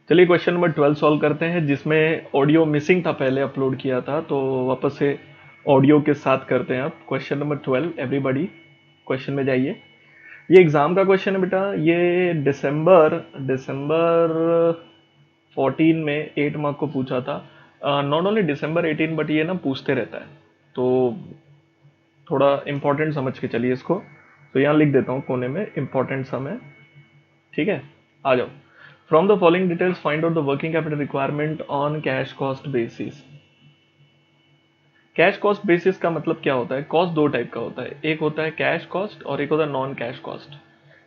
चलिए question number 12 solve करते हैं, जिसमें ऑडियो मिसिंग था, पहले अपलोड किया था, तो वापस से ऑडियो के साथ करते हैं। अब क्वेश्चन नंबर 12, एवरीबॉडी क्वेश्चन में जाइए। ये एग्जाम का क्वेश्चन है बेटा। ये दिसंबर दिसंबर 14 में 8 मार्क को पूछा था। नॉट ओनली दिसंबर 18, बट ये ना पूछते रहता है, तो थोड़ा इंपॉर्टेंट समझ के चलिए इसको। तो यहाँ लिख देता हूँ कोने में, इंपॉर्टेंट सम है, ठीक है। आ जाओ। From the following details find out the working capital requirement on cash cost basis. Cash cost basis का मतलब क्या होता है? कॉस्ट दो टाइप का होता है, एक होता है कैश कॉस्ट और एक होता है non cash cost.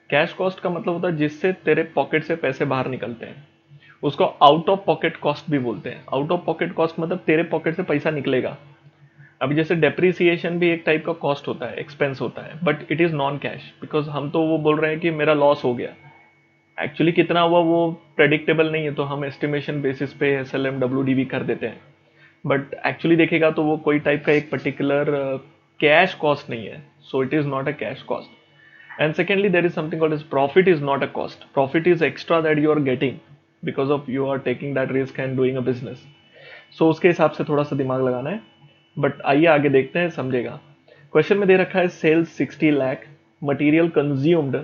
Cash cost का मतलब होता है जिससे तेरे पॉकेट से पैसे बाहर निकलते हैं, उसको आउट ऑफ पॉकेट कॉस्ट भी बोलते हैं। आउट ऑफ पॉकेट कॉस्ट मतलब तेरे पॉकेट से पैसा निकलेगा। अभी जैसे डेप्रिसिएशन भी एक टाइप का कॉस्ट होता है, एक्सपेंस होता है, but it is non cash, because हम तो वो बोल रहे हैं कि मेरा लॉस हो गया। एक्चुअली कितना हुआ वो प्रेडिक्टेबल नहीं है, तो हम एस्टिमेशन बेसिस पे SLM WDV कर देते हैं। बट एक्चुअली देखेगा तो वो कोई टाइप का एक पर्टिकुलर कैश कॉस्ट नहीं है, so it is not a cash cost. And secondly there is something called is profit is not a cost. Profit is extra that you are getting because of you are taking that risk and doing a business. So उसके हिसाब से थोड़ा सा दिमाग लगाना है। But आइए आगे देखते हैं, समझेगा। क्वेश्चन में दे रखा है sales 60 lakh, material consumed,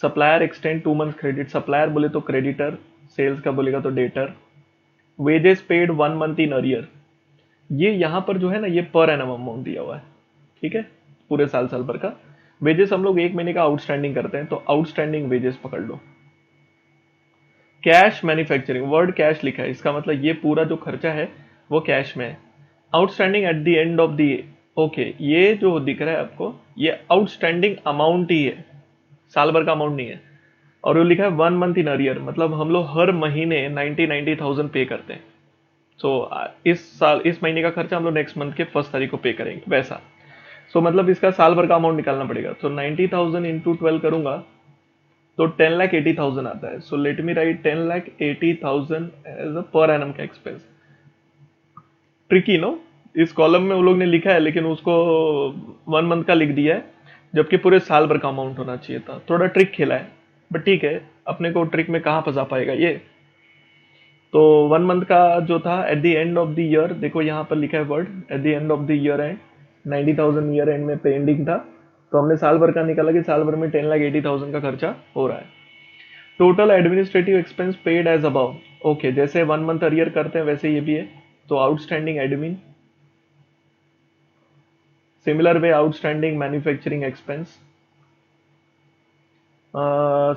supplier extend 2 month credit. Supplier बोले तो क्रेडिटर, सेल्स का बोलेगा तो debtor. Wages paid 1 month in arrear. ये यहां पर जो है ना, ये पर एनम अमाउंट दिया हुआ है, ठीक है, पूरे साल साल भर का। वेजेस हम लोग 1 महीने का आउटस्टैंडिंग करते हैं, तो आउटस्टैंडिंग वेजेस पकड़ लो। कैश मैन्युफैक्चरिंग, वर्ड कैश लिखा है, इसका मतलब ये पूरा जो खर्चा है वो कैश में है। Outstanding at the end of the, okay, ये जो दिख रहा है आपको, ये आउटस्टैंडिंग अमाउंट ही है, साल भर का अमाउंट नहीं है। और वो लिखा है 1 मंथ इन अरियर, मतलब हम लोग हर महीने 90,000 पे करते हैं। सो इस साल, इस महीने का खर्चा हम लोग नेक्स्ट मंथ के 1 तारीख को पे करेंगे, वैसा। मतलब इसका साल भर का अमाउंट निकालना पड़ेगा। 90,000 इंटू 12 करूंगा तो 10,80,000 आता है। So let me write 10,80,000 as a per annum का एक्सपेंस। ट्रिकी नो, इस कॉलम में वो लोग ने लिखा है लेकिन उसको 1 मंथ का लिख दिया है, जबकि पूरे साल भर का अमाउंट होना चाहिए था। थोड़ा ट्रिक खेला है, बट ठीक है, अपने को ट्रिक में कहाँ फंसा पाएगा ये। तो 1 मंथ का जो था at the end of the year, देखो यहाँ पर लिखा है word at the end of the year and, 90,000 year and में पेंडिंग था, तो हमने साल भर का निकाला कि साल भर में 10,80,000 का खर्चा हो रहा है। Total administrative expense paid as about, okay, जैसे 1 मंथ अरियर करते हैं वैसे ये भी है। तो outstanding admin, similar way outstanding manufacturing expense,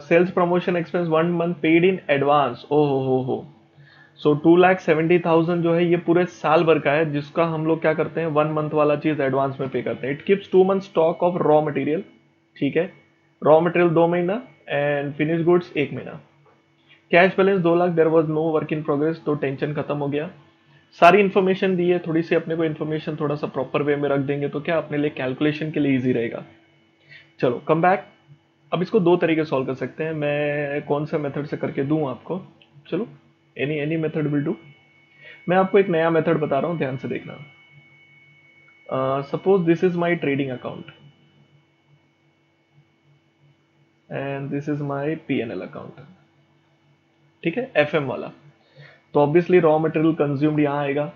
sales promotion expense 1 month paid in advance, ओ हो। सो 2,70,000 जो है ये पूरे साल भर का है, जिसका हम लोग क्या करते हैं, 1 मंथ वाला चीज एडवांस में पे करते हैं। It keeps 2 month stock of raw material, ठीक है, रॉ मटेरियल 2 महीना एंड फिनिश गुड्स 1 महीना। Cash balance 2 lakh, there was no work in progress, तो टेंशन खत्म हो गया। सारी इन्फॉर्मेशन दी है, थोड़ी सी अपने को इन्फॉर्मेशन थोड़ा सा प्रॉपर वे में रख देंगे तो क्या अपने लिए कैलकुलेशन के लिए इजी रहेगा। चलो कम बैक। अब इसको दो तरीके सॉल्व कर सकते हैं, मैं कौन सा मेथड से करके दूं आपको। चलो, any any method will do. मैं आपको एक नया मेथड बता रहा हूं, ध्यान से देखना। Suppose this is my trading account and this is my P&L account, ठीक है, FM वाला। तो ऑब्वियसली रॉ मटेरियल कंज्यूम्ड यहाँ आएगा,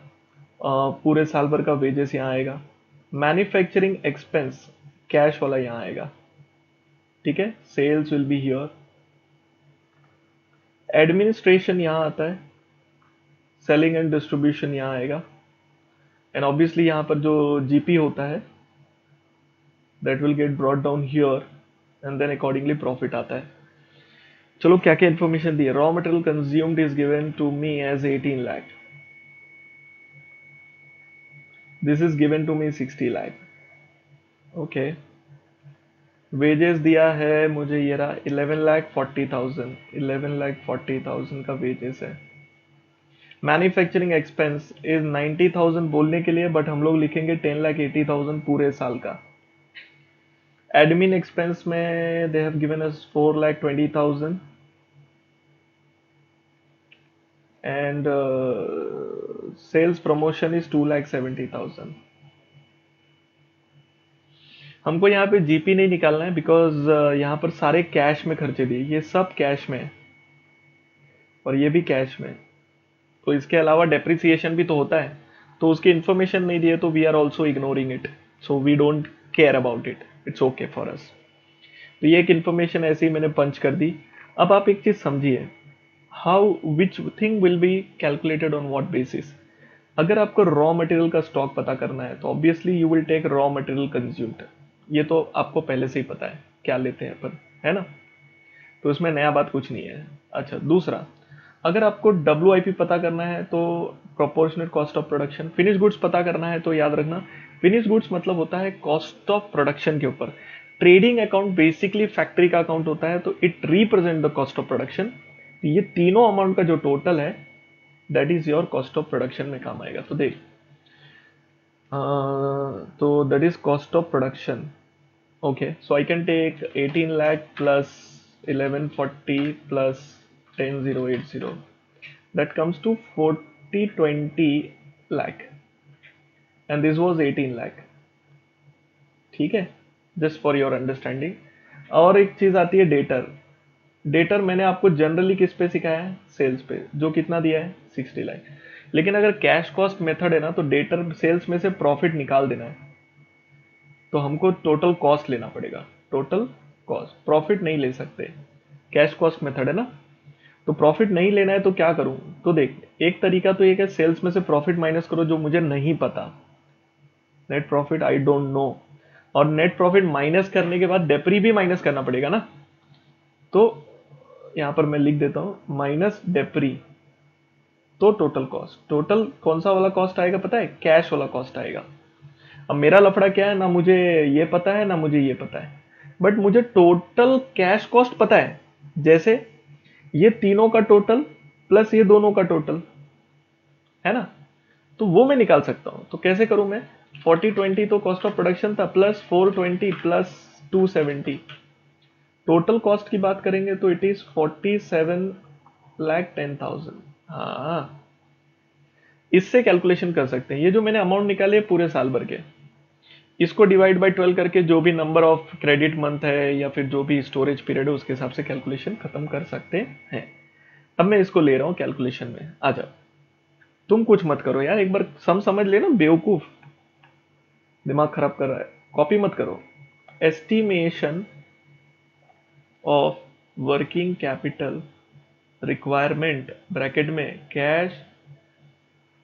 पूरे साल भर का वेजेस यहाँ आएगा, मैन्युफैक्चरिंग एक्सपेंस कैश वाला यहाँ आएगा, ठीक है, sales will be here, administration यहाँ आता है, सेलिंग एंड डिस्ट्रीब्यूशन यहाँ आएगा, एंड ऑब्वियसली यहाँ पर जो GP होता है that will get brought down here, and then accordingly profit आता है। चलो क्या क्या इन्फॉर्मेशन दी है। Raw material consumed is given to me as 18 lakh, this is given to me 60 lakh, okay. Wages दिया है मुझे, ये रहा 11,40,000, 11,40,000 का वेजेस है। मैन्युफैक्चरिंग एक्सपेंस इज 90,000 बोलने के लिए, बट हम लोग लिखेंगे 10,80,000 पूरे साल का। एडमिन एक्सपेंस में they have given us 4,20,000 and sales promotion is 2,70,000। हमको यहाँ पे GP नहीं निकालना है, बिकॉज यहाँ पर सारे कैश में खर्चे दिए, ये सब कैश में है। और ये भी कैश में। तो इसके अलावा डेप्रिसिएशन भी तो होता है, तो उसकी इन्फॉर्मेशन नहीं दी है, तो we are also ignoring it, so we don't care about it, it's okay for us. तो ये एक इन्फॉर्मेशन ऐसी मैंने पंच कर दी। अब आप एक चीज समझिए, how which thing will be calculated on what basis. अगर आपको रॉ मटेरियल का स्टॉक पता करना है तो obviously you will take raw material consumed, ये तो आपको पहले से ही पता है क्या लेते हैं अपन, है ना, तो इसमें नया बात कुछ नहीं है। अच्छा, दूसरा, अगर आपको WIP पता करना है तो proportional cost of production, finish goods पता करना है तो याद रखना फिनिश गुड्स मतलब होता है कॉस्ट ऑफ प्रोडक्शन के ऊपर। ट्रेडिंग अकाउंट बेसिकली फैक्ट्री का अकाउंट होता है, तो it represent the cost of production. ये तीनों अमाउंट का जो टोटल है that is your cost of production में काम आएगा। तो देख, तो that is cost of production. Okay, so I can take 18 lakh plus 1140 plus 10080. That comes to 4020 lakh. And this was 18 lakh. ठीक है, जस्ट फॉर योर अंडरस्टैंडिंग। और एक चीज आती है डेटर। डेटर मैंने आपको जनरली किस पे सिखाया है, सेल्स पे, जो कितना दिया है 60 लाख। लेकिन अगर कैश कॉस्ट मेथड है ना, तो डेटर सेल्स में से प्रॉफिट निकाल देना है, तो हमको टोटल कॉस्ट लेना पड़ेगा, टोटल कॉस्ट, प्रॉफिट नहीं ले सकते, कैश कॉस्ट मेथड है ना। तो प्रॉफिट नहीं लेना है तो क्या करूं, तो देख, एक तरीका तो एक है सेल्स में से प्रॉफिट माइनस करो जो मुझे नहीं पता, net profit I don't know, और नेट प्रॉफिट माइनस करने के बाद डेप्री भी माइनस करना पड़ेगा ना। तो यहां पर मैं लिख देता हूं माइनस डेप्री, तो टोटल कॉस्ट, टोटल कौन सा वाला कॉस्ट आएगा पता है, कैश वाला कॉस्ट आएगा। अब मेरा लफड़ा क्या है ना, मुझे ये पता है ना मुझे ये पता है, बट मुझे टोटल कैश कॉस्ट पता है, जैसे ये तीनों का टोटल प्लस ये दोनों का टोटल, है ना, तो वो मैं निकाल सकता हूं। तो कैसे करूं मैं, 4020 तो कॉस्ट ऑफ प्रोडक्शन था, प्लस 420 प्लस 270, टोटल कॉस्ट की बात करेंगे तो इट इज 47,10,000। हाँ, इससे कैलकुलेशन कर सकते हैं। ये जो मैंने अमाउंट निकाले पूरे साल भर के, इसको डिवाइड बाय 12 करके जो भी नंबर ऑफ क्रेडिट मंथ है या फिर जो भी स्टोरेज पीरियड है उसके हिसाब से कैलकुलेशन खत्म कर सकते हैं। अब मैं इसको ले रहा हूं कैलकुलेशन में, आ जाओ। तुम कुछ मत करो यार, एक बार सम समझ लेना, बेवकूफ, दिमाग खराब कर रहा है, कॉपी मत करो। Estimation of working capital requirement bracket में कैश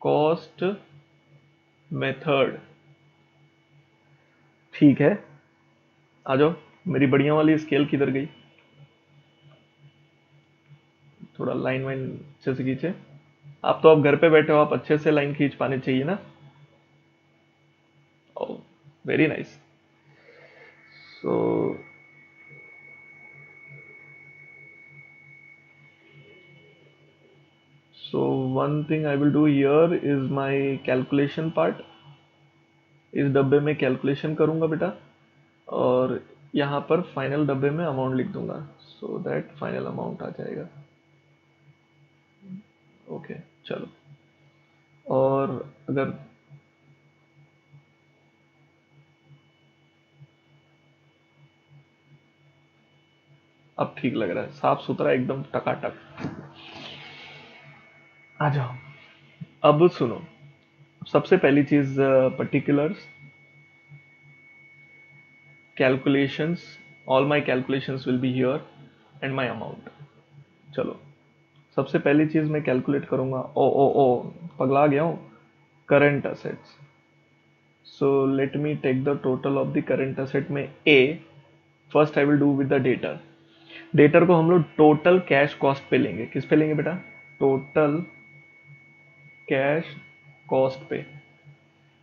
कॉस्ट मेथड, ठीक है, आ जाओ। मेरी बढ़िया वाली स्केल किधर गई, थोड़ा लाइन वाइन अच्छे से खींचे। आप तो अब घर पे बैठे हो, आप अच्छे से लाइन खींच पाने चाहिए ना। Oh, very nice. So so one thing I will do here is my calculation part. इस डब्बे में कैलकुलेशन करूंगा बेटा, और यहाँ पर फाइनल डब्बे में अमाउंट लिख दूंगा, सो दैट फाइनल अमाउंट आ जाएगा। ओके, चलो। और अगर अब ठीक लग रहा है, साफ सुथरा एकदम टकाटक। आ जाओ, अब सुनो। सबसे पहली चीज, particulars, calculations, all my calculations will be here and my amount. चलो, सबसे पहली चीज मैं कैलकुलेट करूंगा, ओ ओ ओ पगला गया हूं, current assets. So let me take the total of the current asset में ए। First I will do with the debtor. Debtor को हम लोग टोटल कैश कॉस्ट पे लेंगे, किस पे लेंगे बेटा, टोटल कैश कॉस्ट पे,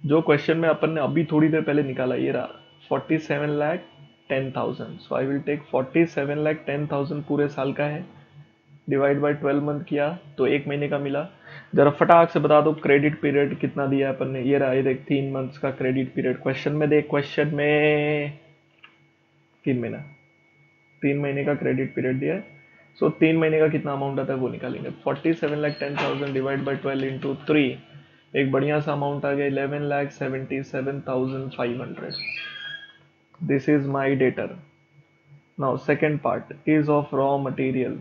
जो क्वेश्चन में अपन ने अभी थोड़ी देर पहले निकाला, ये रहा 47,10,000। सो आई विल टेक 47,10,000 पूरे साल का है, डिवाइड बाय 12 मंथ किया तो एक महीने का मिला। जरा फटाक से बता दो क्रेडिट पीरियड कितना दिया अपन ने, ये रहा, ये देख 3 मंथ्स का क्रेडिट पीरियड, क्वेश्चन में देख, क्वेश्चन में 3 महीना, 3 महीने का क्रेडिट पीरियड दिया है। सो 3 महीने का कितना अमाउंट आता है वो निकालेंगे, 47,10,000 डिवाइड बाई 12 इंटू 3, एक बढ़िया सा अमाउंट आ गया 11,77,500। This is my debtor. Now second part is of raw material.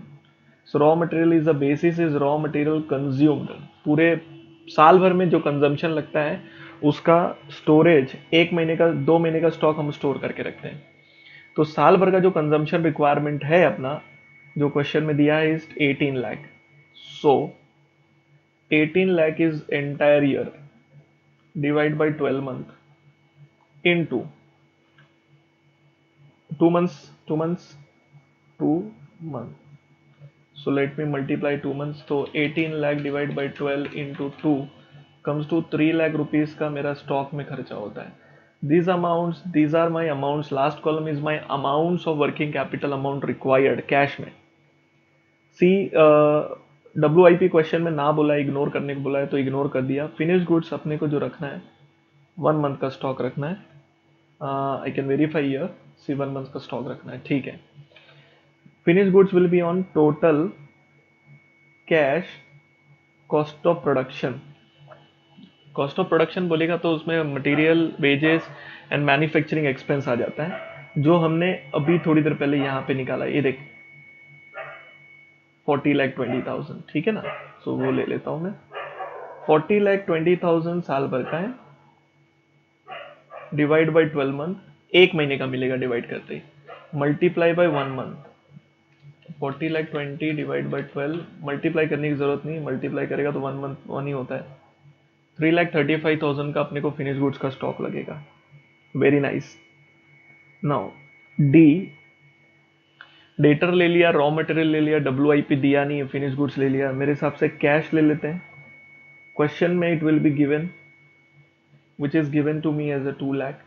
So raw material is the basis is raw material consumed, पूरे साल भर में जो कंजम्पशन लगता है उसका स्टोरेज 1 महीने का 2 महीने का स्टॉक हम स्टोर करके रखते हैं। तो साल भर का जो कंजम्पशन रिक्वायरमेंट है अपना, जो क्वेश्चन में दिया है is 18 lakh. So 18 lakh is entire year, divide by 12 month into 2 months, 2 months, 2 month. So let me multiply 2 months. तो 18 lakh divide by 12 into 2 comes to 3 lakh rupees का मेरा स्टॉक में खर्चा होता है। These are my amounts. Last column is my amounts of working capital amount required cash में। सी WIP question में ना बोला, इग्नोर करने को बोला है तो इग्नोर कर दिया। फिनिश गुड्स अपने को जो रखना है 1 मंथ का स्टॉक रखना है। I can verify here, see 1 month का स्टॉक रखना है, ठीक है। Finish goods will be on total cash cost of production. Cost of production बोलेगा तो उसमें material, wages and manufacturing expense आ जाता है, जो हमने अभी थोड़ी देर पहले यहाँ पे निकाला। ये देख 40,20,000, ठीक है ना। सो वो ले लेता हूं मैं। 40,20,000 साल भर का है, डिवाइड बाई 12 मंथ, 1 महीने का मिलेगा डिवाइड करते ही, multiply by 1 month. 40,20,000 divide by 12, multiply करने की जरूरत नहीं, मल्टीप्लाई करेगा तो 1 मंथ 1 ही होता है। 3,35,000 का अपने को फिनिश गुड्स का स्टॉक लगेगा। Very nice. Now D, debtor ले लिया, रॉ मटेरियल ले लिया, WIP दिया नहीं है, फिनिश गुड्स ले लिया। मेरे हिसाब से कैश ले लेते हैं। क्वेश्चन में it will be given which is given to me as a 2 lakh,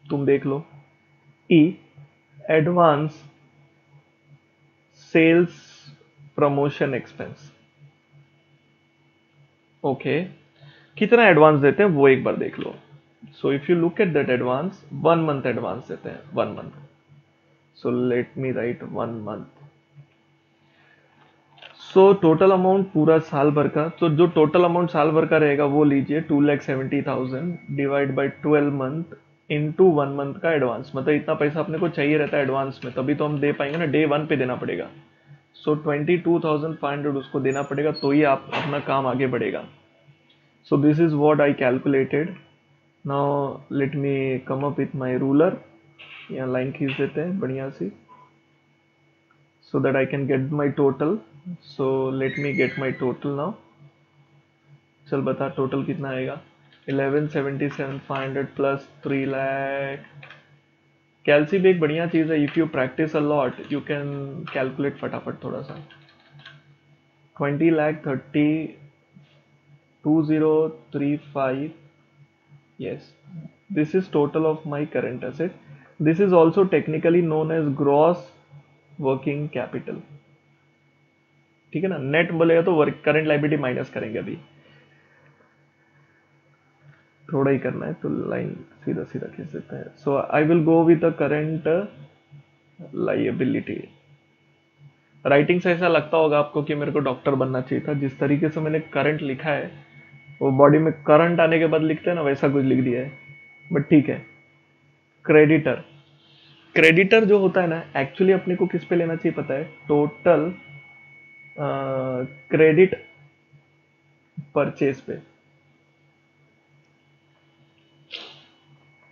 तुम देख लो। ई, advance sales promotion expense. Okay, कितना एडवांस देते हैं वो एक बार देख लो। So if you look at that advance, 1 month advance देते हैं, 1 month. So let me write 1 month. So total amount पूरा साल भर का, तो जो टोटल अमाउंट साल भर का रहेगा वो लीजिए 2,70,000 divide by 12 month into 1 month का एडवांस। मतलब इतना पैसा अपने को चाहिए रहता है एडवांस में, तभी तो हम दे पाएंगे ना, डे 1 पे देना पड़ेगा। सो 22,500 उसको देना पड़ेगा, तो ही आप अपना काम आगे बढ़ेगा। So this is what I calculated. Now let me come up with my ruler. यहाँ लाइन खींच देते हैं बढ़िया सी, so that I can get my total. So let me get my total now. चल बता टोटल कितना आएगा। 11,77,500 प्लस 3 लाख। कैलसी भी एक बढ़िया चीज है, if you practice a lot you can calculate फटाफट थोड़ा सा। 20 lakh 2035। yes, this is total of my current asset. This is also technically known as gross working capital, ठीक है ना। नेट बोलेगा तो करंट लाइबिलिटी माइनस करेंगे, अभी थोड़ा ही करना है तो लाइन सीधा सीधा खींच देता है। So I will go with the current liability. Writing से ऐसा लगता होगा आपको कि मेरे को डॉक्टर बनना चाहिए था, जिस तरीके से मैंने करंट लिखा है वो बॉडी में करंट आने के बाद लिखते हैं ना, वैसा कुछ लिख दिया है, बट ठीक है। क्रेडिटर, क्रेडिटर जो होता है ना, एक्चुअली अपने को किस पे लेना चाहिए पता है, टोटल क्रेडिट परचेज पे।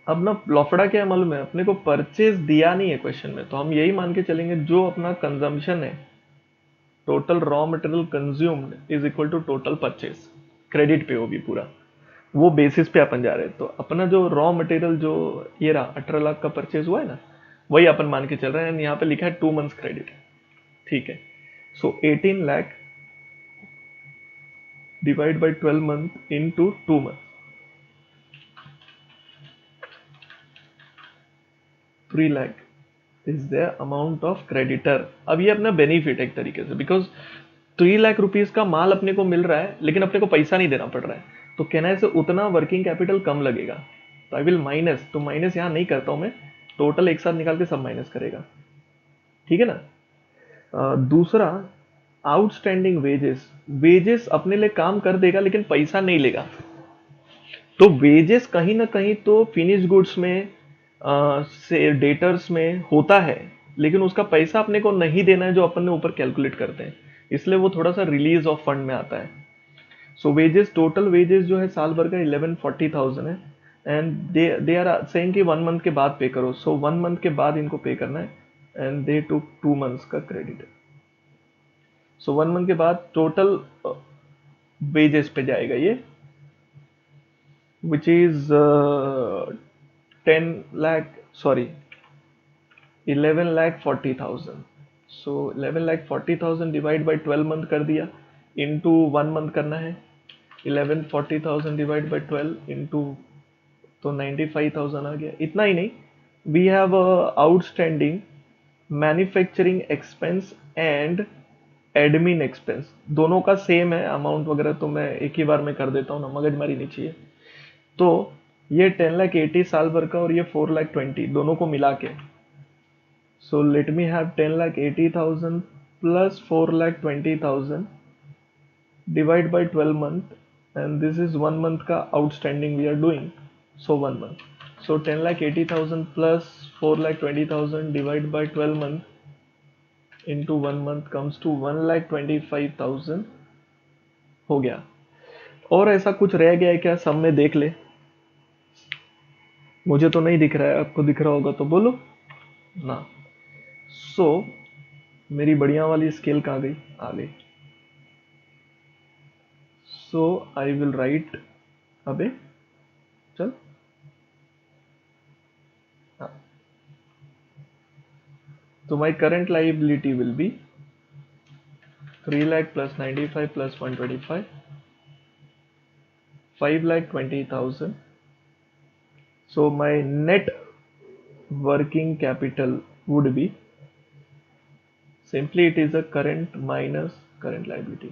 अब ना लफड़ा क्या है मालूम है, अपने को परचेज दिया नहीं है क्वेश्चन में, तो हम यही मान के चलेंगे जो अपना कंजम्पशन है, total raw material consumed is equal to total purchase, credit पे वो भी पूरा, वो बेसिस पे अपन जा रहे हैं। तो अपना जो रॉ मटेरियल जो ये रहा 18 लाख का परचेज हुआ है ना, वही अपन मान के चल रहे हैं। यहाँ पे लिखा है 2 मंथ्स क्रेडिट, ठीक है। सो 18 lakh divide by 12 month into 2 month, 3 lakh is the amount of creditor. अब ये अपना बेनिफिट है एक तरीके से, बिकॉज 3 लाख रुपीज का माल अपने को मिल रहा है लेकिन अपने को पैसा नहीं देना पड़ रहा है, तो कहना है उतना वर्किंग कैपिटल कम लगेगा। तो आई विल माइनस, तो माइनस यहाँ नहीं करता हूं मैं, टोटल एक साथ निकाल के सब माइनस करेगा, ठीक है ना। दूसरा आउटस्टैंडिंग वेजेस, वेजेस अपने लिए काम कर देगा लेकिन पैसा नहीं लेगा, तो वेजेस कहीं ना कहीं तो फिनिश गुड्स में से डेटर्स में होता है, लेकिन उसका पैसा अपने को नहीं देना है जो अपन ने ऊपर कैलकुलेट करते हैं, इसलिए वो थोड़ा सा रिलीज ऑफ फंड में आता है। सो वेजेस, टोटल वेजेस जो है साल भर का 1140,000 है, एंड दे आर सेइंग कि 1 मंथ के बाद पे करो। सो 1 मंथ के बाद इनको पे करना है, एंड दे टुक 2 मंथ्स का क्रेडिट। सो 1 मंथ के बाद टोटल वेजेस पे जाएगा ये, which is 10 lakh, sorry 11,40,000। So 11,40,000 divide by 12 month कर दिया, इंटू 1 मंथ करना है। 11,40,000 डिवाइड बाई 12 इंटू, तो 95,000 आ गया। इतना ही नहीं, we have outstanding manufacturing expense and admin expense, दोनों का सेम है अमाउंट वगैरह, तो मैं एक ही बार में कर देता हूँ ना, मगजमारी नहीं चाहिए। तो ये 10,80,000 साल भर का और ये 4,20,000 दोनों को मिला के, so let me have 10,80,000 plus 4,20,000 divide by 12 month, and this is 1 month का outstanding we are doing, so 1 month, so 10,80,000 plus 4,20,000 divide by 12 month into 1 month comes to 1,25,000 हो गया। और ऐसा कुछ रह गया है क्या, सब में देख ले, मुझे तो नहीं दिख रहा है, आपको दिख रहा होगा तो बोलो ना। सो मेरी बढ़िया वाली स्केल कहाँ गई, आ गई। सो आई विल राइट, अबे चल, हाँ, तो my current liability will be 3 lakh plus 95 plus 125, 5,20,000। So my net working capital would be, simply it is a current minus current liability.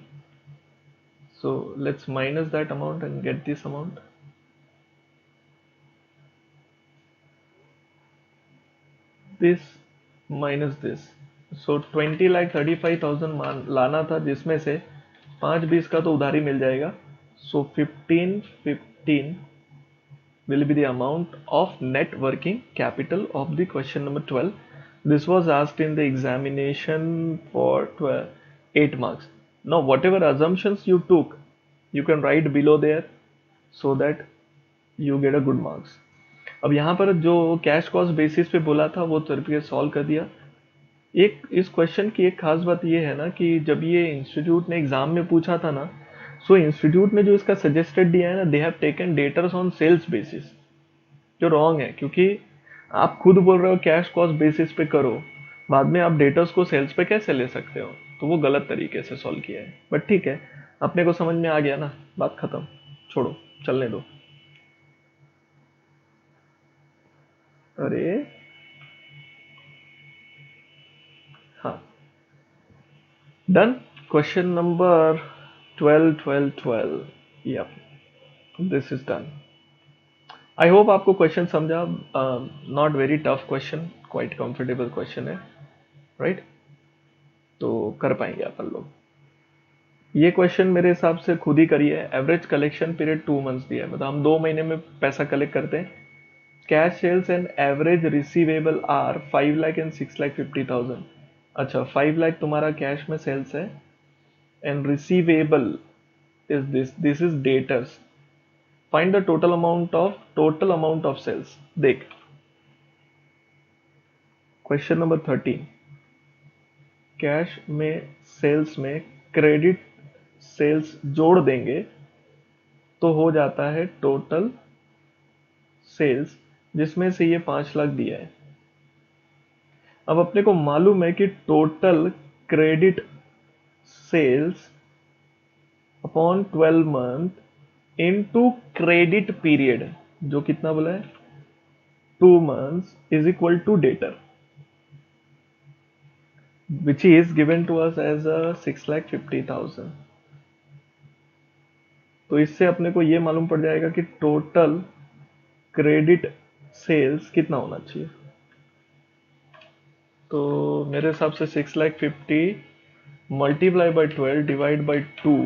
So let's minus that amount and get this amount. This minus this. So 20,35,000 लाना था, जिसमें से 5-20 का तो उधारी मिल जाएगा। So 15,15 will be the amount of net working capital of the question number 12. This was asked in the examination for 8 marks. Now whatever assumptions you took, you can write below there so that you get a good marks. अब यहाँ पर जो cash cost basis पे बोला था वो तरीके solve कर दिया। एक इस क्वेश्चन की एक खास बात ये है ना कि जब ये इंस्टीट्यूट ने एग्जाम में पूछा था ना, सो इंस्टीट्यूट ने जो इसका सजेस्टेड दिया है ना, they have taken debtors on sales basis, जो रॉन्ग है, क्योंकि आप खुद बोल रहे हो कैश कॉस्ट बेसिस पे करो, बाद में आप डेटर्स को सेल्स पे कैसे ले सकते हो, तो वो गलत तरीके से सॉल्व किया है। बट ठीक है, अपने को समझ में आ गया ना, बात खत्म, छोड़ो, चलने दो। अरे हाँ, done. Question number 12 yep, this is done. I hope आपको क्वेश्चन समझा। Not very tough question, quite comfortable question है, राइट? तो कर पाएंगे अपन लोग। ये क्वेश्चन मेरे हिसाब से खुद ही करिए। एवरेज कलेक्शन पीरियड 2 मंथ्स दिया है, मतलब हम 2 महीने में पैसा कलेक्ट करते हैं। Cash sales and average receivable are 5 lakh and 6,50,000। अच्छा, 5 लाख तुम्हारा कैश में सेल्स है, and receivable is this is debtors. Find the total amount of sales. देख क्वेश्चन नंबर 13, कैश में सेल्स में क्रेडिट सेल्स जोड़ देंगे तो हो जाता है टोटल सेल्स, जिसमें से ये 5 लाख दिया है। अब अपने को मालूम है कि total credit sales upon 12 month into credit period, जो कितना बोला है, 2 months, is equal to debtor, which is given to us as a 6,50,000। तो इससे अपने को ये मालूम पड़ जाएगा कि टोटल क्रेडिट सेल्स कितना होना चाहिए। तो मेरे हिसाब से 6,50,000 multiply by 12 divide by 2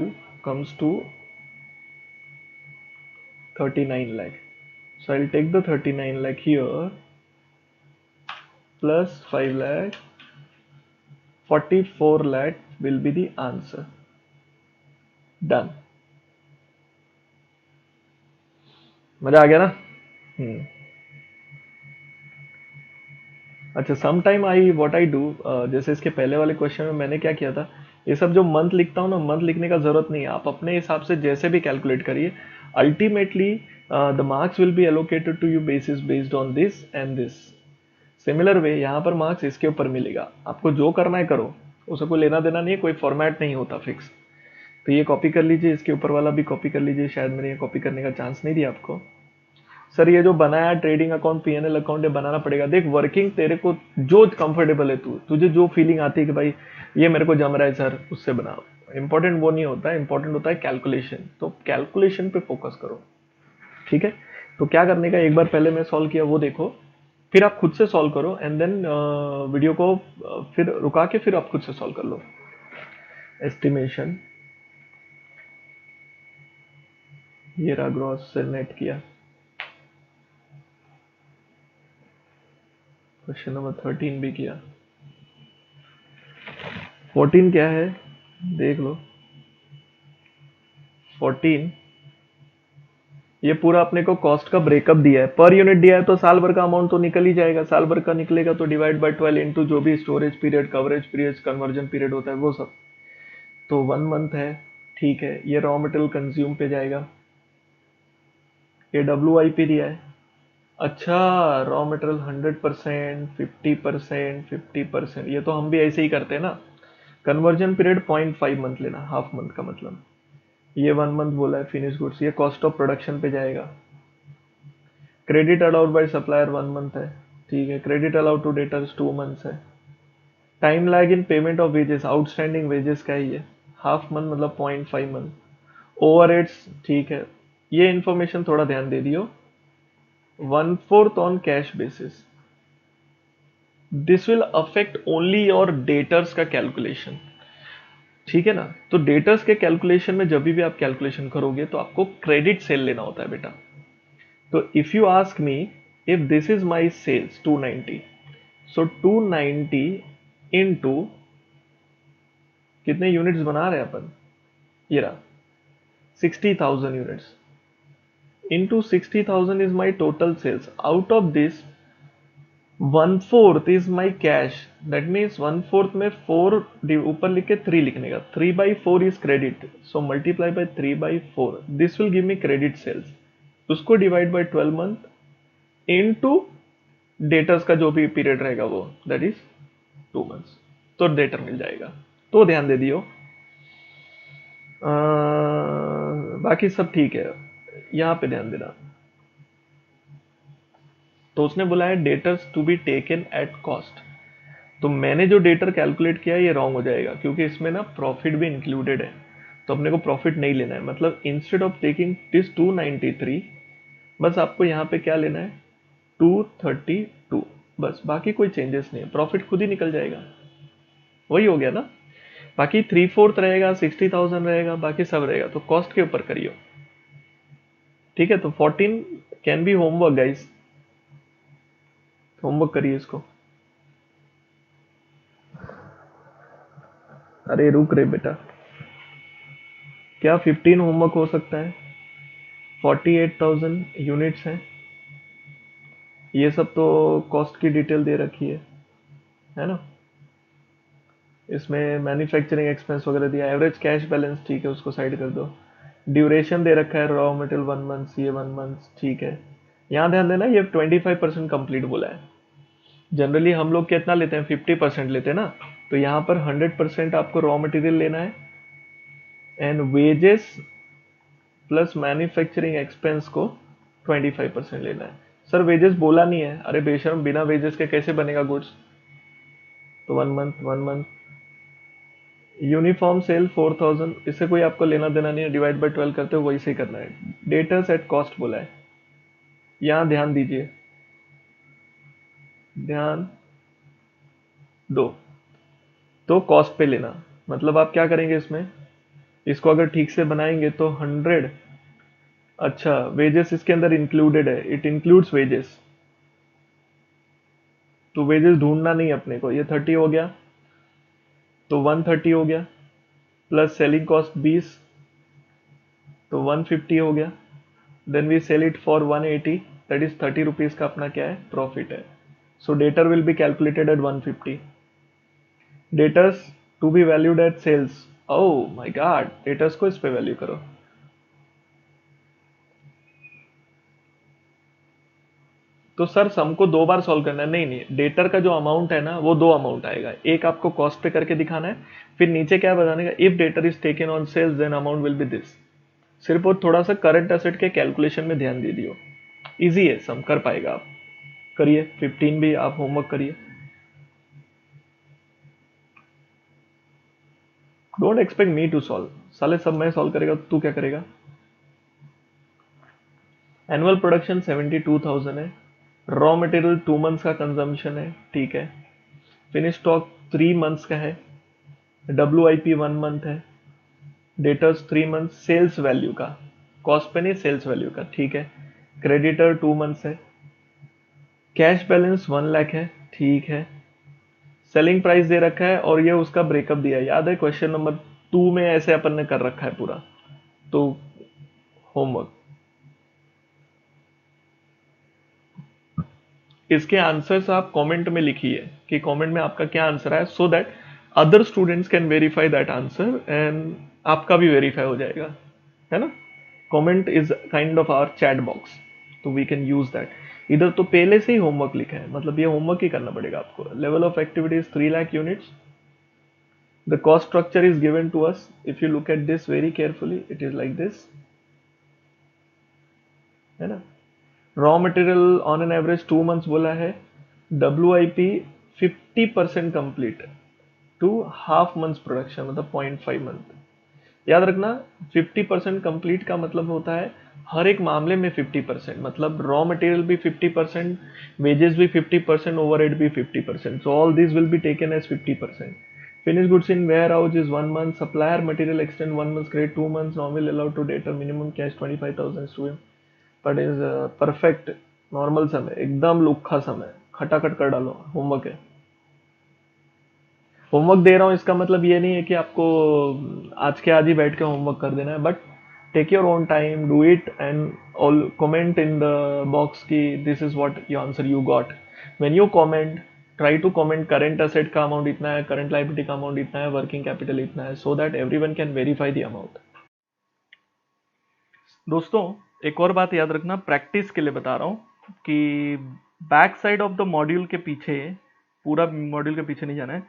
comes to 39 lakh. So I'll take the 39 lakh here plus 5 lakh 44 lakh will be the answer. Done. मजा आ गया ना? अच्छा, some time I what I do, जैसे इसके पहले वाले क्वेश्चन में मैंने क्या किया था, ये सब जो मंथ लिखता हूँ ना, मंथ लिखने का जरूरत नहीं है, आप अपने हिसाब से जैसे भी कैलकुलेट करिए. Ultimately the marks will be allocated to you basis based on this and this. Similar way यहाँ पर मार्क्स इसके ऊपर मिलेगा, आपको जो करना है करो, उसे कोई लेना देना नहीं है, कोई फॉर्मेट नहीं होता फिक्स. तो ये कॉपी कर लीजिए, इसके ऊपर वाला भी कॉपी कर लीजिए, शायद मैंने ये कॉपी करने का चांस नहीं दिया आपको. सर ये जो बनाया ट्रेडिंग अकाउंट पीएनएल अकाउंट, ये बनाना पड़ेगा. देख, वर्किंग तेरे को जो कंफर्टेबल है, तुझे जो फीलिंग आती है कि भाई ये मेरे को जम रहा है सर, उससे बनाओ. इंपॉर्टेंट वो नहीं होता है, इंपॉर्टेंट होता है कैलकुलेशन. तो कैलकुलेशन पे फोकस करो, ठीक है. तो क्या करने का, एक बार पहले मैं सॉल्व किया वो देखो, फिर आप खुद से सॉल्व करो, एंड देन वीडियो को फिर रुका के फिर आप खुद से सॉल्व कर लो. एस्टिमेशन, ये रहा, ग्रॉस से नेट किया. क्वेश्चन नंबर 13 भी किया. 14 क्या है देख लो. 14 ये पूरा अपने को कॉस्ट का ब्रेकअप दिया है, पर यूनिट दिया है, तो साल भर का अमाउंट तो निकल ही जाएगा. साल भर का निकलेगा तो डिवाइड बाय 12 इंटू जो भी storage period, coverage period, conversion period होता है वो सब. तो 1 मंथ है, ठीक है. ये रॉ मटेरियल कंज्यूम पे जाएगा. ये WIP दिया है. अच्छा, रॉ मटेरियल 100%, 50%, 50%, ये तो हम भी ऐसे ही करते हैं ना. कन्वर्जन पीरियड 0.5 मंथ लेना, हाफ मंथ का मतलब. ये 1 मंथ बोला है. फिनिश गुड्स, ये कॉस्ट ऑफ प्रोडक्शन पे जाएगा. Credit allowed by supplier 1 month है, ठीक है. Credit allowed to debtors 2 months है. Time lag in payment of wages, outstanding wages का ही है. हाफ मंथ मतलब 0.5 मंथ. ओवरहेड्स, ठीक है. ये इंफॉर्मेशन थोड़ा ध्यान दे दियो. 1/4 on cash basis. This will affect only your debtors का कैलकुलेशन, ठीक है ना. तो डेटर्स के कैलकुलेशन में जब भी आप कैलकुलेशन करोगे तो आपको क्रेडिट सेल लेना होता है बेटा. तो if you ask me, if this is my sales 290, so 290 into कितने यूनिट्स बना रहे हैं अपन, ये रहा 60,000 units, into 60,000 is my total sales. Out of this 1/4 is my cash. That means 1/4 में 4 ऊपर लिख के 3 लिखने का. 3/4 is credit, so multiply by 3/4. This will give me credit sales. उसको divide by 12 month into debtors का जो भी पीरियड रहेगा वो, दैट इज 2 मंथ्स. तो डेटर मिल जाएगा. तो ध्यान दे दियो. बाकी सब ठीक है, यहां पे ध्यान देना. तो उसने बोला है debtors to be taken at cost. तो मैंने जो डेटर कैलकुलेट किया ये रॉन्ग हो जाएगा, क्योंकि इसमें ना प्रॉफिट भी इंक्लूडेड है. तो अपने को प्रॉफिट नहीं लेना है. मतलब इंस्टेड ऑफ टेकिंग दिस 293, बस आपको यहाँ पे क्या लेना है, 232. बस, बाकी कोई चेंजेस नहीं है. प्रॉफिट खुद ही निकल जाएगा. वही हो गया ना. बाकी 3/4 रहेगा, 60,000 रहेगा, बाकी सब रहेगा. तो कॉस्ट के ऊपर करियो, ठीक है. तो 14 can be homework guys, homework करिए इसको. अरे रुक रे बेटा, क्या 15 होमवर्क हो सकता है? 48,000 यूनिट्स हैं. ये सब तो कॉस्ट की डिटेल दे रखी है ना. इसमें मैन्युफैक्चरिंग एक्सपेंस वगैरह दिया. एवरेज कैश बैलेंस, ठीक है, उसको साइड कर दो. ड्यूरेशन दे रखा है, रॉ मटेरियल 1 मंथ, ये 1 मंथ, ठीक है. यहाँ ध्यान देना, ये 25% कंप्लीट बोला है. जनरली हम लोग कितना लेते हैं, 50% लेते हैं ना. तो यहाँ पर 100% आपको रॉ मटेरियल लेना है, and wages plus manufacturing expense को 25% लेना है. सर वेजेस बोला नहीं है. अरे बेशर्म, बिना वेजेस के कैसे बनेगा गुड्स. तो 1 मंथ, 1 मंथ. यूनिफॉर्म सेल 4,000, इससे कोई आपको लेना देना नहीं है. डिवाइड बाय 12 करते हो, वही से करना है. डेटर्स एट कॉस्ट बोला है. यहां ध्यान दीजिए, ध्यान दो. तो कॉस्ट पे लेना, मतलब आप क्या करेंगे इसमें, इसको अगर ठीक से बनाएंगे तो 100. अच्छा, वेजेस इसके अंदर इंक्लूडेड है, इट इंक्लूड्स वेजेस. तो वेजेस ढूंढना नहीं अपने को. ये 30 हो गया. तो 130 हो गया, प्लस सेलिंग कॉस्ट 20, तो 150 हो गया। Then we sell it for 180, that is 30 rupees का अपना क्या है, प्रॉफिट है। So debtor will be calculated at 150। Debtors to be valued at sales, oh my god, debtors को इस पे वैल्यू करो। तो सर सम को दो बार सॉल्व करना है, नहीं नहीं, डेटर का जो अमाउंट है ना वो दो अमाउंट आएगा, एक आपको कॉस्ट पे करके दिखाना है, फिर नीचे क्या बताने का, if debtor is taken on sales then amount will be this. सिर्फ वो थोड़ा सा करंट एसेट के कैलकुलेशन में ध्यान दे दियो, इजी है, सम कर पाएगा आप, करिए 15 भी आप होमवर्क करिए। Don't expect me to solve, साले सब मैं सॉल्व करेगा तू क्या करेगा। एनुअल प्रोडक्शन 72,000 है, रॉ मटेरियल 2 मंथ्स का कंजम्पशन है, ठीक है। फिनिश स्टॉक 3 मंथ्स का है, डब्ल्यू आई पी 1 मंथ है, डेटर्स 3 मंथ, सेल्स वैल्यू का, कॉस्ट पे नहीं सेल्स वैल्यू का, ठीक है। क्रेडिटर 2 मंथ्स है, कैश बैलेंस 1 लाख है, ठीक है। सेलिंग प्राइस दे रखा है और ये उसका ब्रेकअप दिया है, याद है क्वेश्चन नंबर 2 में ऐसे अपन ने कर रखा है पूरा, तो होमवर्क। इसके आंसर्स आप कमेंट में लिखिए कि कमेंट में आपका क्या आंसर है, so that other students can verify that answer and आपका भी वेरीफाई हो जाएगा, है ना। Comment is kind of our chat box, तो वी कैन यूज दैट। इधर तो पहले से ही होमवर्क लिखा है, मतलब ये होमवर्क ही करना पड़ेगा आपको। Level of activity is 3 lakh units, the cost structure is given to us, if you look at this very carefully it is like this, है ना। Raw material on an average 2 months बोला है, W I P 50% complete to half months production, मतलब 0.5 month. याद रखना 50% complete का मतलब होता है हर एक मामले में 50%, मतलब रॉ मटेरियल भी 50%, वेजेस भी 50%, ओवरहेड भी 50%, so all this will be taken as 50%। Finish goods in warehouse is 1 month, supplier material extend 1 month, credit 2 months, nominal allowed to debtor, minimum cash 25,000 student, but is perfect, normal समय, एकदम लुखा समय, खटाखट कर डालो, homework है। Homework दे रहा हूँ इसका मतलब ये नहीं है कि आपको आज के आज ही बैठ के होमवर्क कर देना है, but take your own time, do it and all comment in the box कि this is what your answer you got. When you comment, try to comment current asset का अमाउंट इतना है, करंट लायबिलिटी का amount इतना है, working capital इतना है, so that everyone can verify the amount. दोस्तों एक और बात याद रखना, प्रैक्टिस के लिए बता रहा हूँ कि back side of the module के पीछे, पूरा मॉड्यूल के पीछे नहीं जाना है,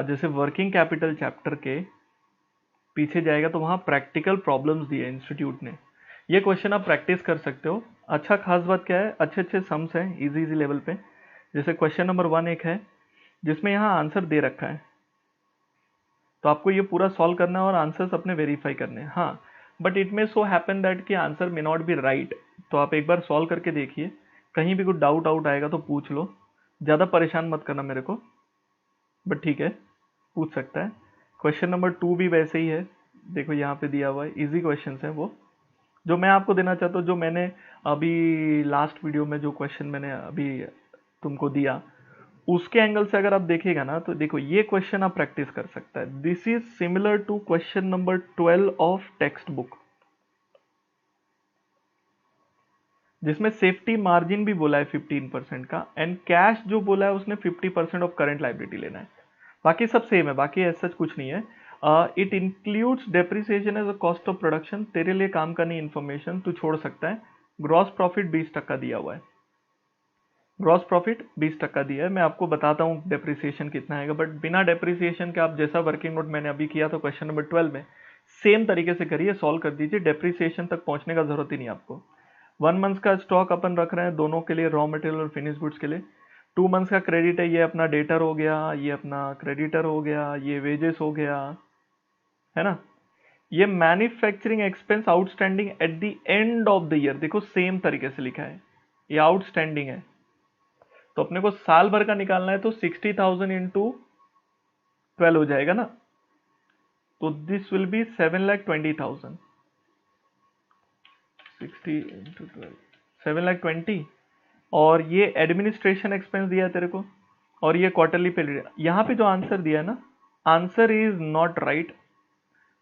जैसे वर्किंग कैपिटल चैप्टर के पीछे जाएगा तो वहाँ प्रैक्टिकल प्रॉब्लम्स दिए इंस्टीट्यूट ने, ये क्वेश्चन आप प्रैक्टिस कर सकते हो। अच्छा खास बात क्या है, अच्छे अच्छे सम्स हैं इजी इजी लेवल पे, जैसे क्वेश्चन नंबर 1 एक है जिसमें यहाँ आंसर दे रखा है, तो आपको ये पूरा सॉल्व करना है और आंसर्स अपने वेरीफाई करने हैं। हाँ, but it may so happen that कि answer may not be right, तो आप एक बार सॉल्व करके देखिए, कहीं भी कुछ डाउट आउट आएगा तो पूछ लो, ज़्यादा परेशान मत करना मेरे को, बट ठीक है पूछ सकता है। क्वेश्चन नंबर 2 भी वैसे ही है, देखो यहाँ पे दिया हुआ है, इजी क्वेश्चन है वो जो मैं आपको देना चाहता हूँ, जो मैंने अभी लास्ट वीडियो में जो क्वेश्चन मैंने अभी तुमको दिया उसके एंगल से अगर आप देखिएगा ना, तो देखो ये क्वेश्चन आप प्रैक्टिस कर सकता है। This is similar to question number 12 of text book, जिसमें सेफ्टी मार्जिन भी बोला है 15% का, एंड कैश जो बोला है उसने 50% ऑफ करंट लाइबिलिटी लेना है, बाकी सब सेम है, बाकी ऐसा कुछ नहीं है। It includes depreciation as a cost of production, तेरे लिए काम करनी इन्फॉर्मेशन तू छोड़ सकता है। ग्रॉस प्रॉफिट 20% दिया हुआ है, ग्रॉस प्रॉफिट 20% दिया है, मैं आपको बताता हूँ डेप्रिसिएशन कितना आएगा, बट बिना डेप्रिसिएशन के आप जैसा वर्किंग नोट मैंने अभी किया था क्वेश्चन नंबर 12 में, सेम तरीके से करिए, सॉल्व कर दीजिए, डेप्रिसिएशन तक पहुंचने का जरूरत ही नहीं आपको। 1 मंथ का स्टॉक अपन रख रहे हैं दोनों के लिए, रॉ मटेरियल और फिनिश गुड्स के लिए। 2 मंथ्स का क्रेडिट है, ये अपना डेटर हो गया, ये अपना क्रेडिटर हो गया, ये वेजेस हो गया, है ना। ये manufacturing expense outstanding at the end of the year, देखो सेम तरीके से लिखा है, ये आउटस्टैंडिंग है, तो अपने को साल भर का निकालना है, तो 60,000 इंटू 12 हो जाएगा ना, तो दिस विल बी 7,20,000, 60 इंटू 12 7,20,000। और ये एडमिनिस्ट्रेशन एक्सपेंस दिया है तेरे को, और ये क्वार्टरली पे, यहाँ पे जो आंसर दिया है ना, answer is not right,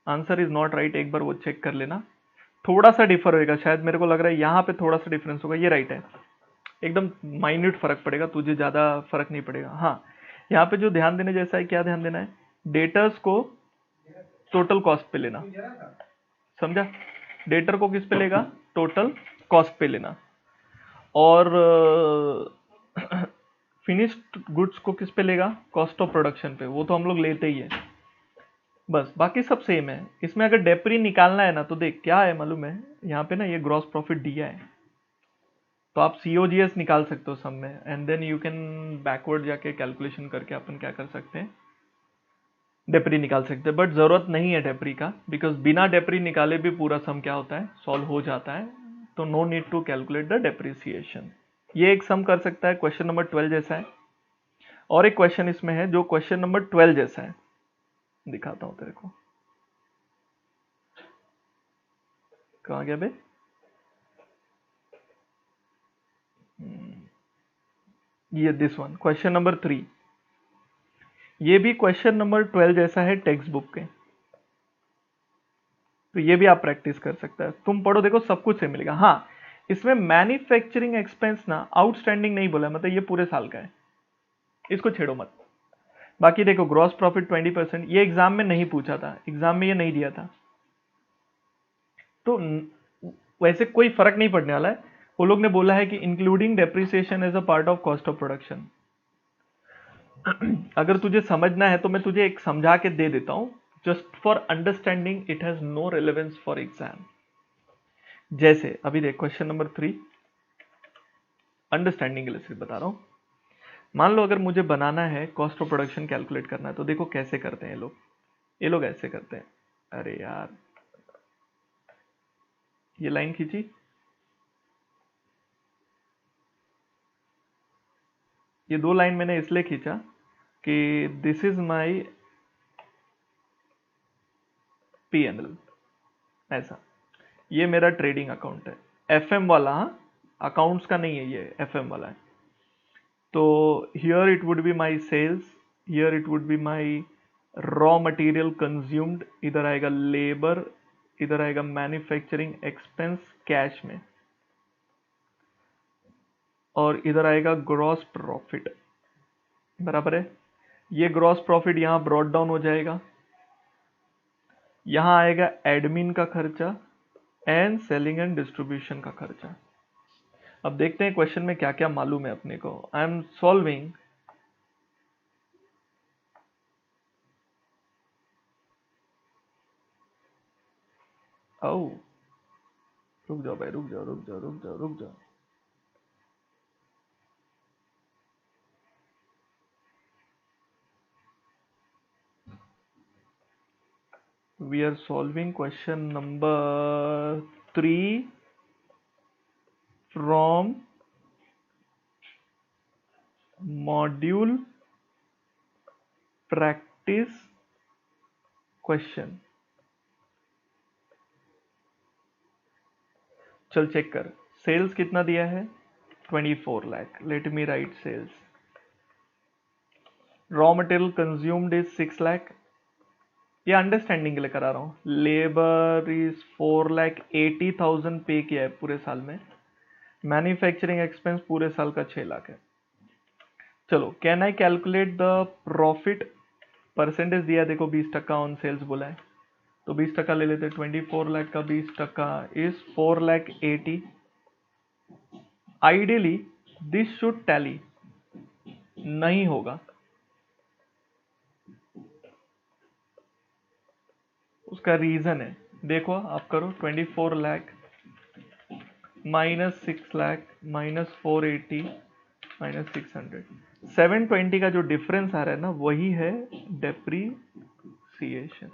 answer is not right, एक बार वो चेक कर लेना। थोड़ा सा डिफर होएगा, शायद मेरे को लग रहा है यहाँ पे थोड़ा सा डिफरेंस होगा। ये राइट है, एकदम माइन्यूट फर्क पड़ेगा, तुझे ज्यादा फर्क नहीं पड़ेगा। हाँ, यहाँ पे जो ध्यान देने जैसा है, क्या ध्यान देना है, डेटर्स को टोटल कॉस्ट पे लेना, समझा? डेटर को किस पे लेगा, टोटल कॉस्ट पे लेना। और फिनिश्ड गुड्स को किस पे लेगा, कॉस्ट ऑफ प्रोडक्शन पे, वो तो हम लोग लेते ही है। बस बाकी सब सेम है। इसमें अगर डेप्री निकालना है ना, तो देख क्या है मालूम है, यहाँ पे ना ये ग्रॉस प्रॉफिट दिया है, तो आप सीओजीएस निकाल सकते हो सब में, and then you can backward जाके कैलकुलेशन करके अपन क्या कर सकते हैं, डेप्री निकाल सकते हैं। बट जरूरत नहीं है डेप्री का, बिकॉज बिना डेप्री निकाले भी पूरा सम क्या होता है, सॉल्व हो जाता है। तो no need to calculate the depreciation. ये एक सम कर सकता है, क्वेश्चन नंबर 12 जैसा है। और एक क्वेश्चन इसमें है जो क्वेश्चन नंबर 12 जैसा है, दिखाता हूं तेरे को। कहाँ गया बे? ये दिस वन, क्वेश्चन नंबर 3। ये भी क्वेश्चन नंबर 12 जैसा है टेक्स्ट बुक के, तो ये भी आप प्रैक्टिस कर सकते हैं। तुम पढ़ो, देखो सब कुछ से मिलेगा। हाँ, इसमें मैन्युफैक्चरिंग एक्सपेंस ना आउटस्टैंडिंग नहीं बोला, मतलब ये पूरे साल का है, इसको छेड़ो मत। बाकी देखो ग्रॉस प्रॉफिट 20%, ये एग्जाम में नहीं पूछा था, एग्जाम में ये नहीं दिया था, तो वैसे कोई फर्क नहीं पड़ने वाला है। वो लोग ने बोला है कि including depreciation as a part of cost of production. अगर तुझे समझना है तो मैं तुझे एक समझा के दे देता हूं, just for understanding, it has no relevance for exam. जैसे अभी देख क्वेश्चन नंबर 3, अंडरस्टैंडिंग के लिए सिर्फ बता रहा हूं। मान लो अगर मुझे बनाना है, कॉस्ट ऑफ प्रोडक्शन कैलकुलेट करना है, तो देखो कैसे करते हैं ये लोग। ये लोग ऐसे करते हैं, अरे यार ये लाइन खींची, ये दो लाइन मैंने इसलिए खींचा कि दिस इज माई P&L, ऐसा। ये मेरा ट्रेडिंग अकाउंट है, एफएम वाला, अकाउंट्स का नहीं है, ये एफएम वाला है। तो here it would be my sales, here it would be my raw material consumed, इधर आएगा लेबर, इधर आएगा मैन्युफैक्चरिंग एक्सपेंस कैश में, और इधर आएगा ग्रॉस प्रॉफिट, बराबर है। ये ग्रॉस प्रॉफिट यहां ब्रॉड डाउन हो जाएगा, यहां आएगा एडमिन का खर्चा एंड सेलिंग एंड डिस्ट्रीब्यूशन का खर्चा। अब देखते हैं क्वेश्चन में क्या क्या मालूम है अपने को। आई एम सॉल्विंग रुक जाओ भाई, रुक जाओ रुक जाओ रुक जाओ रुक जाओ। We are solving question number 3 from module practice question। चल चेक कर, सेल्स कितना दिया है, 24 lakh. Let me write sales. Raw material consumed is 6 lakh, ये अंडरस्टैंडिंग के लिए करा रहा हूं। लेबर इज 4,80,000 पे किया है पूरे साल में। मैन्युफैक्चरिंग एक्सपेंस पूरे साल का 6 लाख है। चलो, can I calculate the profit, percentage दिया देखो 20% ऑन सेल्स बोला है, तो 20% ले लेते। 24 लाख का 20% is 4,80,000। Ideally this should tally, नहीं होगा, उसका रीजन है, देखो आप करो। 24 lakh minus 6 lakh minus 480 minus 600, 720 का जो डिफरेंस आ रहा है ना, वही है डेप्रीसिएशन।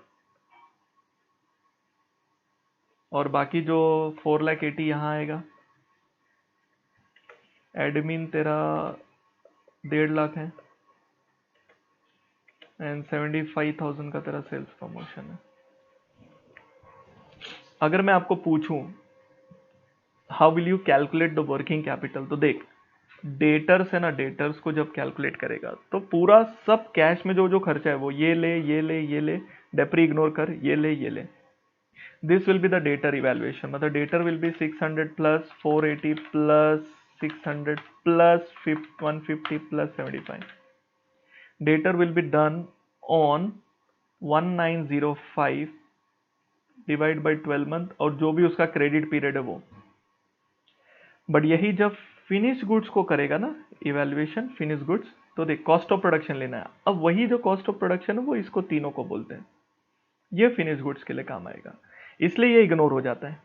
और बाकी जो 4,80,000 यहां आएगा, एडमिन तेरा 1.5 लाख है, एंड 75,000 का तेरा सेल्स प्रमोशन है। अगर मैं आपको पूछूं how will you calculate the working capital, तो देख डेटर्स है ना, डेटर्स को जब कैलकुलेट करेगा तो पूरा सब कैश में जो जो खर्चा है वो ये ले ये ले ये ले, डेप्री इग्नोर कर, ये ले ये ले। This will be the debtor evaluation, मतलब debtor will be 600 plus 480 plus 600 plus 150 plus 75। Debtor will be done on 1905 divide by 12 month, और जो भी उसका क्रेडिट पीरियड है वो। बट यही जब फिनिश गुड्स को करेगा ना इवेल्युएशन फिनिश गुड्स, तो देख कॉस्ट ऑफ प्रोडक्शन लेना है। अब वही जो कॉस्ट ऑफ प्रोडक्शन है वो इसको तीनों को बोलते हैं, ये फिनिश गुड्स के लिए काम आएगा, इसलिए ये इग्नोर हो जाता है।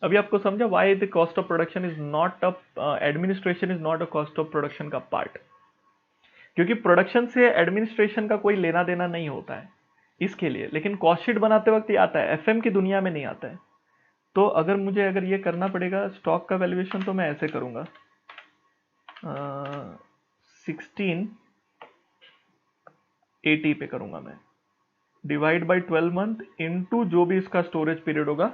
अभी आपको समझा why the cost of production is not a administration is not a cost of production का पार्ट, क्योंकि प्रोडक्शन से एडमिनिस्ट्रेशन का कोई लेना देना नहीं होता है इसके लिए, लेकिन कॉस्ट शीट बनाते वक्त ये आता है, एफएम की दुनिया में नहीं आता है। तो अगर ये करना पड़ेगा स्टॉक का वैल्यूएशन, तो मैं ऐसे करूंगा 1680 पे करूंगा मैं, डिवाइड बाई 12 मंथ इनटू जो भी इसका स्टोरेज पीरियड होगा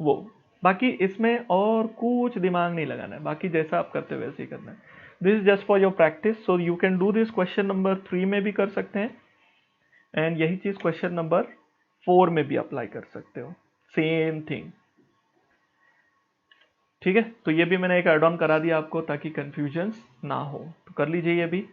वो। बाकी इसमें और कुछ दिमाग नहीं लगाना है, बाकी जैसा आप करते हो वैसे ही करना है। This is just for your practice, so you can do this question number 3 में भी कर सकते हैं, एंड यही चीज क्वेश्चन नंबर 4 में भी अप्लाई कर सकते हो, सेम थिंग। ठीक है, तो ये भी मैंने एक एड ऑन करा दिया आपको ताकि कंफ्यूजन ना हो, तो कर लीजिए ये भी।